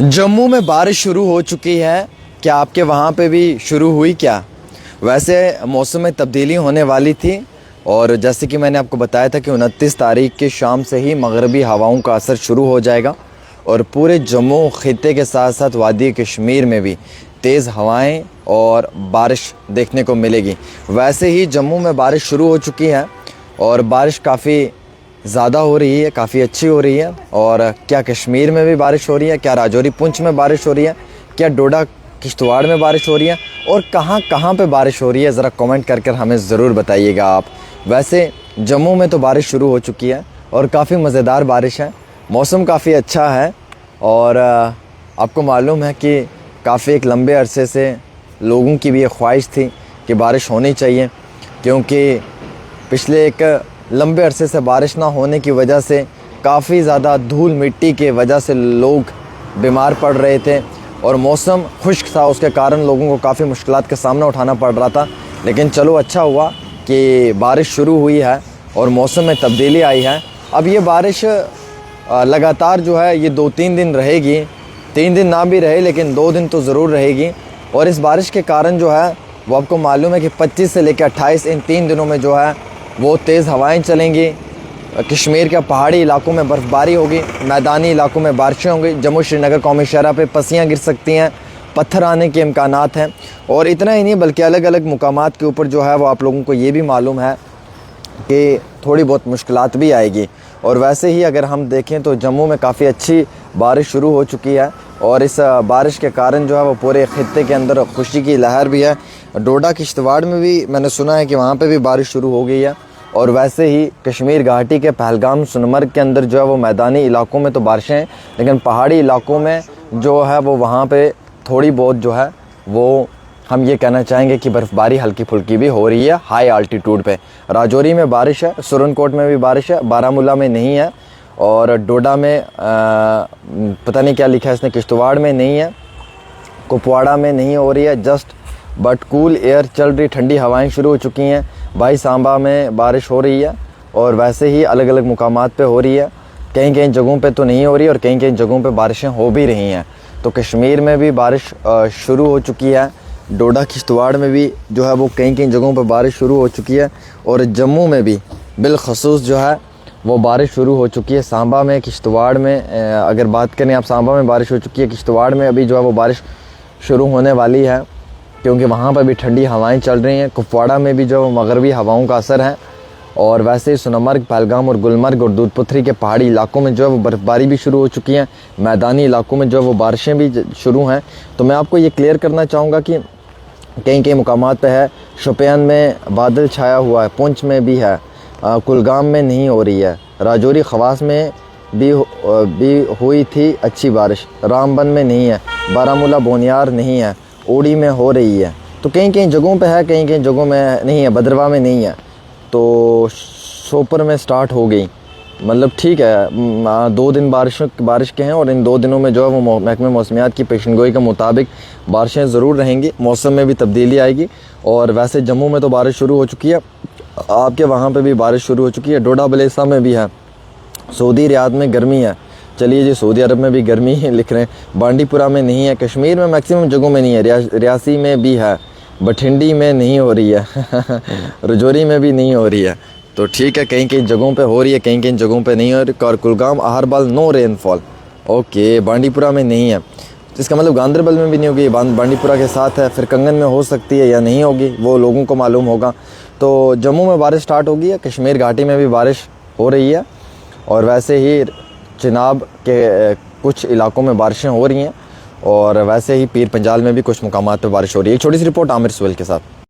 जम्मू में बारिश शुरू हो चुकी है। क्या आपके वहाँ पे भी शुरू हुई क्या? वैसे मौसम में तब्दीली होने वाली थी और जैसे कि मैंने आपको बताया था कि 29 तारीख की शाम से ही मगरबी हवाओं का असर शुरू हो जाएगा और पूरे जम्मू खित्ते के साथ साथ वादी कश्मीर में भी तेज़ हवाएं और बारिश देखने को मिलेगी। वैसे ही जम्मू में बारिश शुरू हो चुकी है और बारिश काफ़ी ज़्यादा हो रही है, काफ़ी अच्छी हो रही है। और क्या कश्मीर में भी बारिश हो रही है? क्या राजौरी पुंछ में बारिश हो रही है? क्या डोडा किश्तवाड़ में बारिश हो रही है? और कहाँ कहाँ पे बारिश हो रही है, ज़रा कमेंट कर हमें ज़रूर बताइएगा आप। वैसे जम्मू में तो बारिश शुरू हो चुकी है और काफ़ी मज़ेदार बारिश है, मौसम काफ़ी अच्छा है। और आपको मालूम है कि काफ़ी एक लंबे अरसे से लोगों की भी ये ख्वाहिश थी कि बारिश होनी चाहिए, क्योंकि पिछले एक लंबे अरसे से बारिश ना होने की वजह से काफ़ी ज़्यादा धूल मिट्टी के वजह से लोग बीमार पड़ रहे थे और मौसम खुश्क था, उसके कारण लोगों को काफ़ी मुश्किलात का सामना उठाना पड़ रहा था। लेकिन चलो अच्छा हुआ कि बारिश शुरू हुई है और मौसम में तब्दीली आई है। अब ये बारिश लगातार जो है ये 2-3 दिन रहेगी, 3 दिन ना भी रहे लेकिन 2 दिन तो ज़रूर रहेगी। और इस बारिश के कारण जो है वो आपको मालूम है कि 25 से लेकर 28 इन 3 दिनों में जो है वो तेज़ हवाएं चलेंगी। कश्मीर के पहाड़ी इलाकों में बर्फ़बारी होगी, मैदानी इलाकों में बारिशें होंगी, जम्मू श्रीनगर कौमी शहरा पे पस्सियाँ गिर सकती हैं, पत्थर आने के इम्कानात हैं। और इतना ही नहीं बल्कि अलग अलग मुकामात के ऊपर जो है वो आप लोगों को ये भी मालूम है कि थोड़ी बहुत मुश्किलात भी आएगी। और वैसे ही अगर हम देखें तो जम्मू में काफ़ी अच्छी बारिश शुरू हो चुकी है और इस बारिश के कारण जो है वो पूरे खित्ते के अंदर खुशी की लहर भी है। डोडा किश्तवाड़ में भी मैंने सुना है कि वहाँ पे भी बारिश शुरू हो गई है। और वैसे ही कश्मीर घाटी के पहलगाम सोनमर्ग के अंदर जो है वो मैदानी इलाकों में तो बारिशें हैं, लेकिन पहाड़ी इलाकों में जो है वो वहाँ पे थोड़ी बहुत जो है वो हम ये कहना चाहेंगे कि बर्फ़बारी हल्की फुल्की भी हो रही है हाई आल्टीट्यूड पे। राजौरी में बारिश है, सुरनकोट में भी बारिश है, बारामूला में नहीं है और डोडा में पता नहीं क्या लिखा है इसने, किश्तवाड़ में नहीं है, कुपवाड़ा में नहीं हो रही है जस्ट बट कूल एयर चल रही, ठंडी हवाएं शुरू हो चुकी हैं। भाई सांबा में बारिश हो रही है और वैसे ही अलग अलग मुकामात पे हो रही है, कहीं कहीं जगहों पे तो नहीं हो रही और कहीं कहीं जगहों पे बारिशें हो भी रही हैं। तो कश्मीर में भी बारिश शुरू हो चुकी है, डोडा किश्तवाड़ में भी जो है वो कहीं कहीं जगहों पर बारिश शुरू हो चुकी है और जम्मू में भी बिलखसूस जो है वो बारिश शुरू हो चुकी है। सांबा में, किश्तवाड़ में अगर बात करें आप, सांबा में बारिश हो चुकी है, किश्तवाड़ में अभी जो है वो बारिश शुरू होने वाली है क्योंकि वहाँ पर भी ठंडी हवाएं चल रही हैं। कुपवाड़ा में भी जो मगरबी हवाओं का असर है और वैसे ही सोनमर्ग, पहलगाम और गुलमर्ग और दूधपथरी के पहाड़ी इलाकों में जो है वो बर्फ़बारी भी शुरू हो चुकी है, मैदानी इलाकों में जो है वो बारिशें भी शुरू हैं। तो मैं आपको ये क्लियर करना चाहूँगा कि कहीं कहीं मुकामात पे है, शोपियान में बादल छाया हुआ है, पुंछ में भी है, कुलगाम में नहीं हो रही है, राजौरी खवास में भी हुई थी अच्छी बारिश, रामबन में नहीं है, बारामूला बोनियार नहीं है, ओडी में हो रही है। तो कहीं कहीं जगहों पे है, कहीं कहीं जगहों में नहीं है, भद्रवा में नहीं है। तो सोपर में स्टार्ट हो गई, मतलब ठीक है 2 दिन बारिश के हैं और इन 2 दिनों में जो है वो महकमे मौसमियात की पेशनगोई के मुताबिक बारिशें ज़रूर रहेंगी, मौसम में भी तब्दीली आएगी। और वैसे जम्मू में तो बारिश शुरू हो चुकी है, आपके वहाँ पे भी बारिश शुरू हो चुकी है, डोडा बलेसा में भी है, सऊदी रियाद में गर्मी है, चलिए जी सऊदी अरब में भी गर्मी है लिख रहे हैं, बांडीपुरा में नहीं है, कश्मीर में मैक्सिमम जगहों में नहीं है, रियासी में भी है, बठिंडी में नहीं हो रही है रजौरी में भी नहीं हो रही है। तो ठीक है, कहीं कहीं जगहों पे हो रही है, कहीं कहीं जगहों पे नहीं हो रही। और Kulgam, Aharbal no rainfall, okay, Bandipora में नहीं है, इसका मतलब गांदरबल में भी नहीं होगी, बांडीपुरा के साथ है, फिर कंगन में हो सकती है या नहीं होगी वो लोगों को मालूम होगा। तो जम्मू में बारिश स्टार्ट हो गई है, कश्मीर घाटी में भी बारिश हो रही है और वैसे ही चिनाब के कुछ इलाकों में बारिशें हो रही हैं और वैसे ही पीर पंजाल में भी कुछ मुकामात पर बारिश हो रही है। एक छोटी सी रिपोर्ट आमिर सुहेल के साथ।